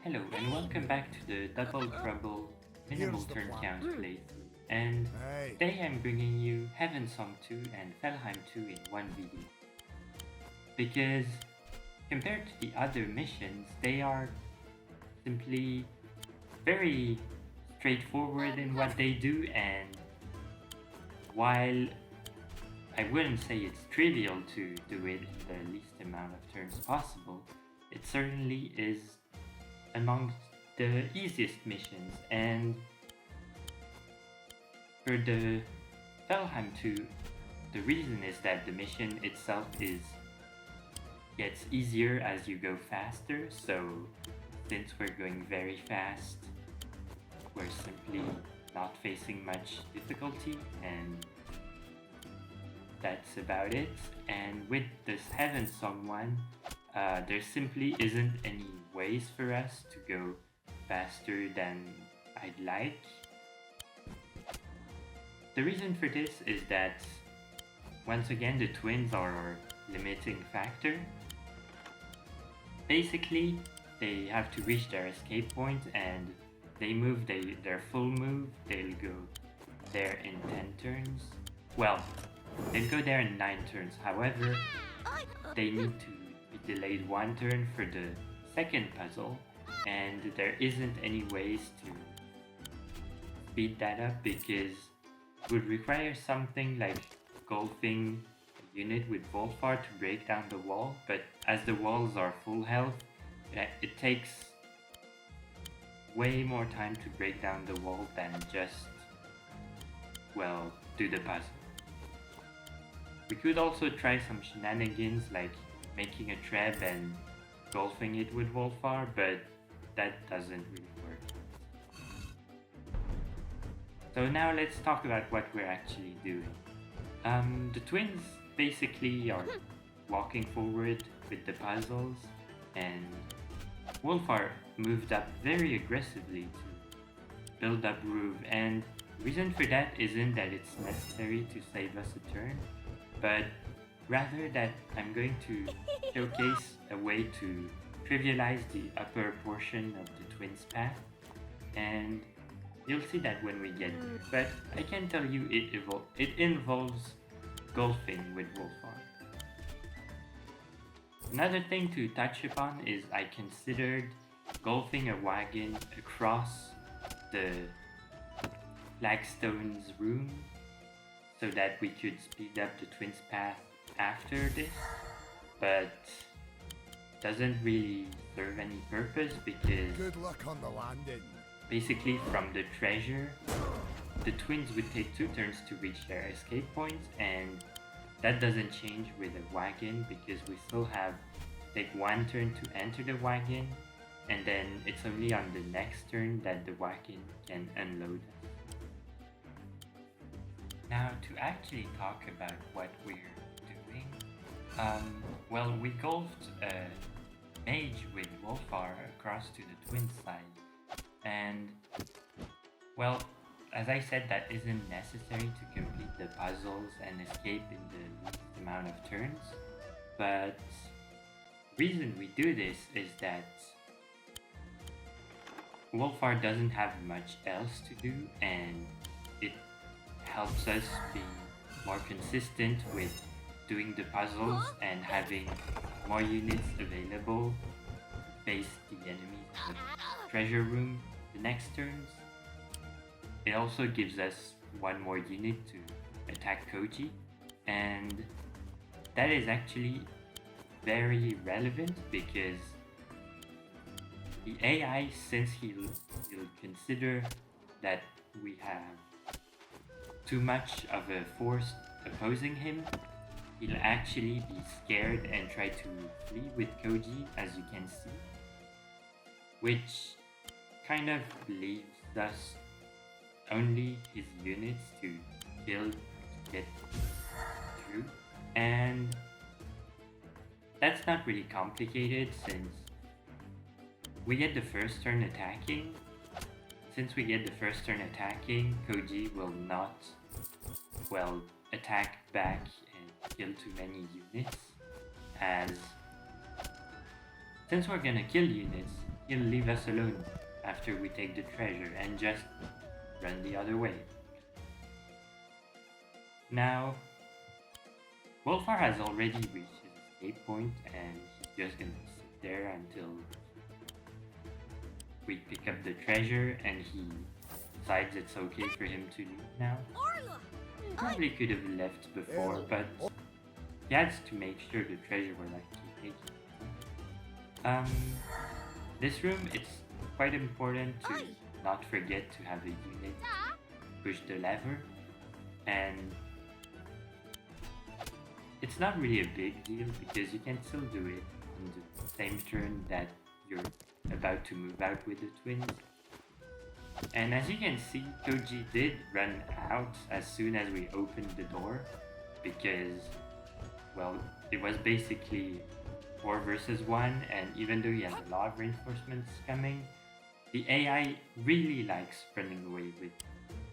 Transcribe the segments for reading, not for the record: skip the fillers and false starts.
Hello and welcome back to the Double Trouble Minimal Here's the Turn plan. Count playthrough. And Hey, today I'm bringing you Heavensong 2 and Felheim 2 in one video. Because compared to the other missions, they are simply very straightforward in what they do, and while I wouldn't say it's trivial to do it in the least amount of turns possible, it certainly is amongst the easiest missions. And for the Felheim 2, the reason is that the mission itself gets easier as you go faster, so since we're going very fast, we're simply not facing much difficulty, and that's about it. And with this Heavensong one, there simply isn't any ways for us to go faster than I'd like. The reason for this is that, once again, the twins are our limiting factor. Basically, they have to reach their escape point, and they move their full move, they'll go there in 10 turns. Well, they'll go there in 9 turns. However, they need to be delayed 1 turn for the second puzzle, and there isn't any ways to speed that up because it would require something like golfing a unit with Wulfar to break down the wall, but as the walls are full health, it takes way more time to break down the wall than just, well, do the puzzle. We could also try some shenanigans like making a trap and golfing it with Wulfar, but that doesn't really work. So now let's talk about what we're actually doing. The twins basically are walking forward with the puzzles, and Wulfar moved up very aggressively to build up Groove, and the reason for that isn't that it's necessary to save us a turn, but rather that I'm going to showcase a way to trivialize the upper portion of the twins path, and you'll see that when we get there. But I can tell you it involves golfing with Wulfar. Another thing to touch upon is I considered golfing a wagon across the flagstone's room so that we could speed up the twins path after this, but doesn't really serve any purpose because good luck on the landing. basically from the treasure, the twins would take 2 turns to reach their escape points, and that doesn't change with a wagon because we still have take 1 turn to enter the wagon, and then it's only on the next turn that the wagon can unload us. Now to actually talk about what we're doing, well, we golfed a mage with Wulfar across to the twin side, and well, as I said, that isn't necessary to complete the puzzles and escape in the least amount of turns, but the reason we do this is that Wulfar doesn't have much else to do, and it helps us be more consistent with doing the puzzles and having more units available to face the enemies in the treasure room the next turns. It also gives us 1 more unit to attack Koji, and that is actually very relevant because the AI, since he'll consider that we have too much of a force opposing him, he'll actually be scared and try to flee with Koji, as you can see, which kind of leaves us only his units to kill to get through, and that's not really complicated since we get the first turn attacking. Since we get the first turn attacking, Koji will not, well, attack back and kill too many units, as since we're gonna kill units, he'll leave us alone after we take the treasure and just run the other way. Now, Wulfar has already reached his escape point and he's just gonna sit there until we pick up the treasure and he decides it's okay for him to leave now. Probably could have left before, but he has to make sure the treasure will actually take it. This room, it's quite important to not forget to have a unit push the lever, and it's not really a big deal because you can still do it on the same turn that you're about to move out with the twins. And as you can see, Koji did run out as soon as we opened the door because, well, it was basically 4 versus 1, and even though he has a lot of reinforcements coming, the AI really likes running away with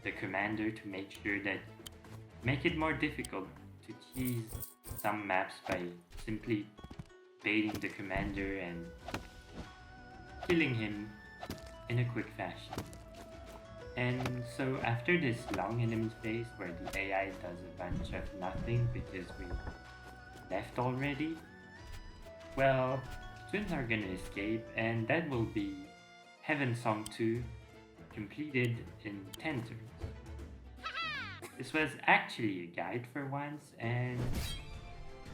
the commander to make it more difficult to tease some maps by simply baiting the commander and killing him in a quick fashion. And so after this long enemy phase where the AI does a bunch of nothing because we left already, well, twins are gonna escape, and that will be Heavensong 2 completed in 10 turns. This was actually a guide for once, and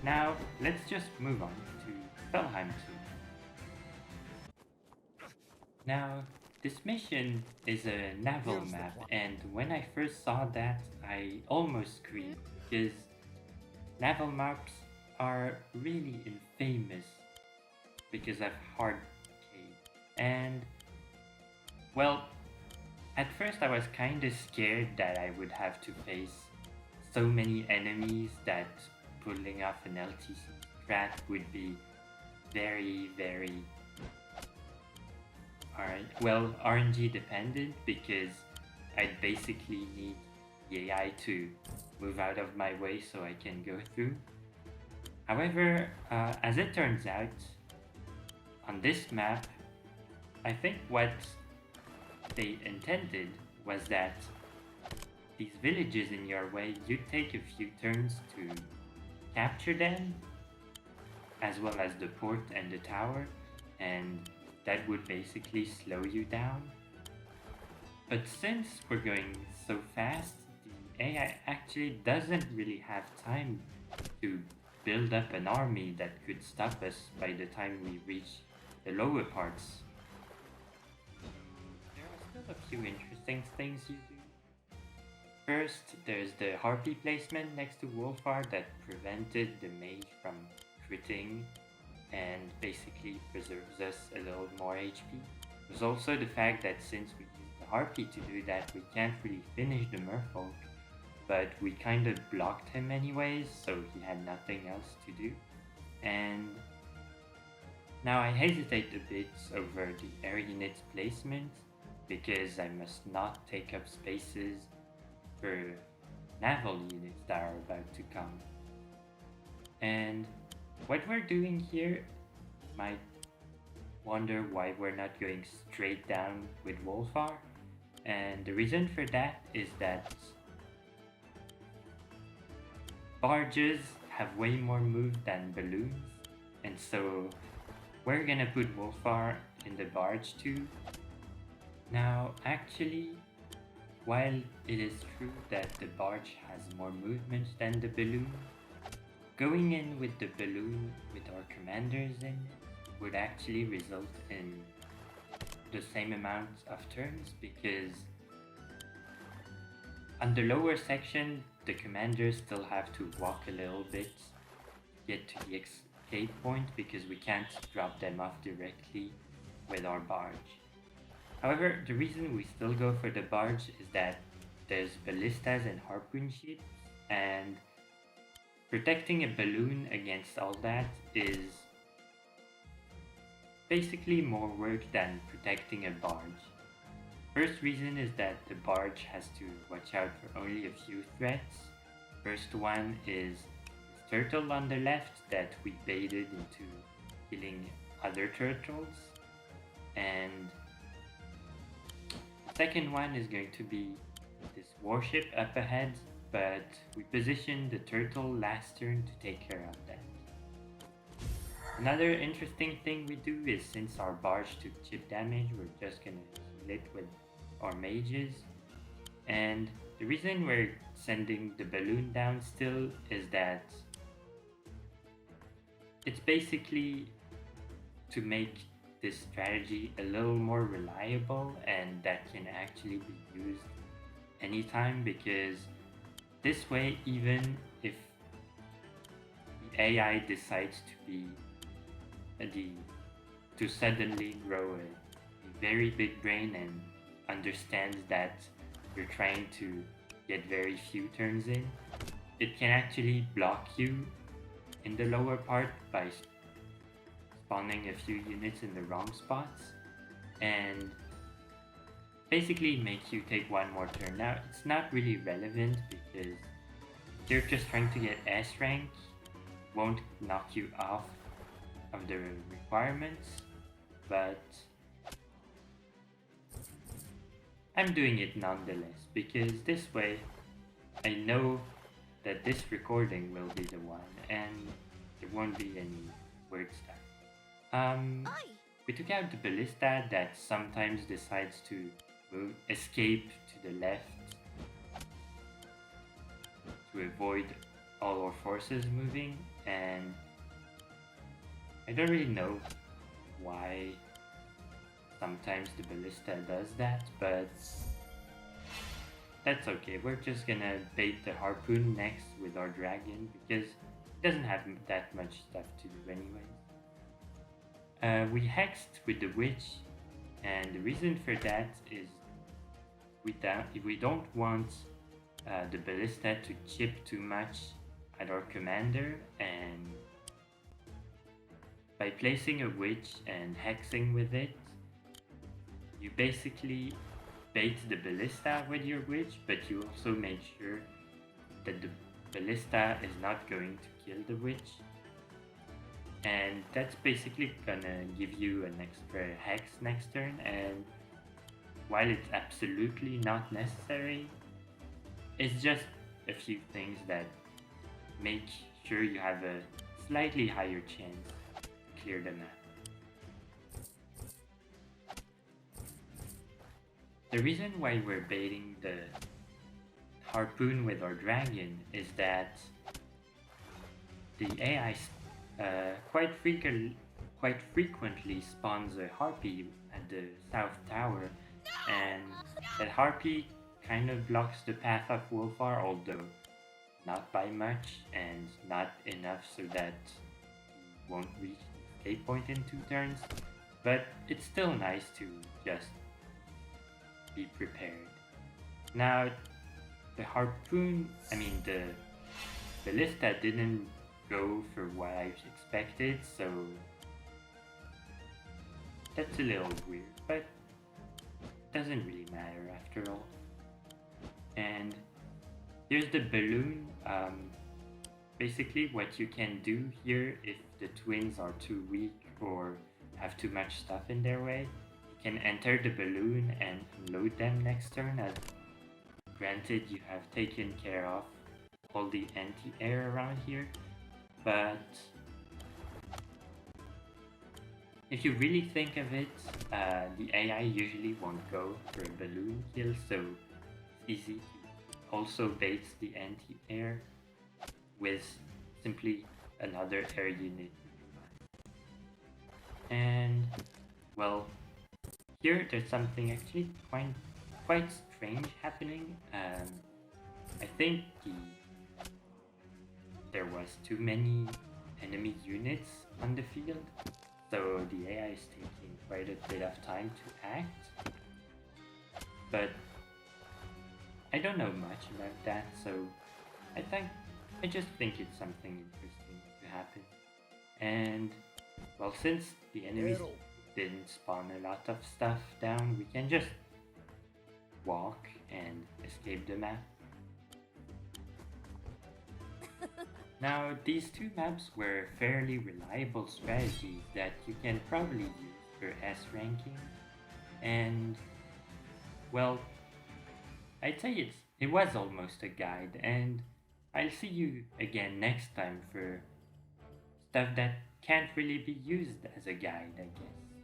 now let's just move on to Felheim 2. Now, this mission is a naval map, and when I first saw that, I almost screamed because naval maps are really infamous because of hard cave. And well, at first I was kinda scared that I would have to face so many enemies that pulling off an LTC strat would be very RNG dependent, because I'd basically need the AI to move out of my way so I can go through. However, as it turns out, on this map, I think what they intended was that these villages in your way, you take a few turns to capture them, as well as the port and the tower, and that would basically slow you down. But since we're going so fast, the AI actually doesn't really have time to build up an army that could stop us by the time we reach the lower parts. There are still a few interesting things you do. First, there's the harpy placement next to Wulfar that prevented the mage from critting and basically preserves us a little more HP. There's also the fact that since we use the harpy to do that, we can't really finish the merfolk, but we kind of blocked him anyways, so he had nothing else to do. And now I hesitate a bit over the air unit's placement because I must not take up spaces for naval units that are about to come. And what we're doing here, you might wonder why we're not going straight down with Wulfar, and the reason for that is that barges have way more move than balloons, and so we're gonna put Wulfar in the barge too. Now, actually, while it is true that the barge has more movement than the balloon, going in with the balloon with our commanders in would actually result in the same amount of turns, because on the lower section the commanders still have to walk a little bit to get to the escape point because we can't drop them off directly with our barge. However, the reason we still go for the barge is that there's ballistas and harpoon ships, and protecting a balloon against all that is basically more work than protecting a barge. First reason is that the barge has to watch out for only a few threats. First one is this turtle on the left that we baited into killing other turtles, and Second one is going to be this warship up ahead, but we position the turtle last turn to take care of that. Another interesting thing we do is, since our barge took chip damage, we're just gonna heal it with our mages. And the reason we're sending the balloon down still is that it's basically to make this strategy a little more reliable and that can actually be used anytime, because this way, even if the AI decides to be to suddenly grow a very big brain and understands that you're trying to get very few turns in, it can actually block you in the lower part by spawning a few units in the wrong spots and basically make you take one more turn. Now, it's not really relevant because you're just trying to get S rank, won't knock you off of the requirements, but I'm doing it nonetheless because this way I know that this recording will be the one and there won't be any weird stuff. We took out the ballista that sometimes decides to escape to the left to avoid all our forces moving, and I don't really know why sometimes the ballista does that, but that's okay. We're just gonna bait the harpoon next with our dragon because it doesn't have that much stuff to do anyway. We hexed with the witch, and the reason for that is we don't want the ballista to chip too much at our commander, and by placing a witch and hexing with it, you basically bait the ballista with your witch, but you also make sure that the ballista is not going to kill the witch. And that's basically gonna give you an extra hex next turn, and while it's absolutely not necessary, it's just a few things that make sure you have a slightly higher chance to clear the map. The reason why we're baiting the harpoon with our dragon is that the AI quite frequently spawns a harpy at the south tower, and that harpy kind of blocks the path of Wulfar, although not by much and not enough so that he won't reach the escape point in 2 turns, but it's still nice to just be prepared. Now, the ballista didn't go for what I expected, so that's a little weird, but doesn't really matter after all. And here's the balloon. Basically what you can do here, if the twins are too weak or have too much stuff in their way, you can enter the balloon and unload them next turn, as granted you have taken care of all the anti-air around here, but if you really think of it, the AI usually won't go for a balloon kill, so it's easy to also bait the anti-air with simply another air unit. And well, here there's something actually quite strange happening. I think there was too many enemy units on the field, so the AI is taking quite a bit of time to act. But I don't know much about that, so I just think it's something interesting to happen. And well, since the enemies didn't spawn a lot of stuff down, we can just walk and escape the map. Now, these 2 maps were fairly reliable strategies that you can probably use for S ranking, and Well, I'd say it was almost a guide, and I'll see you again next time for stuff that can't really be used as a guide, I guess.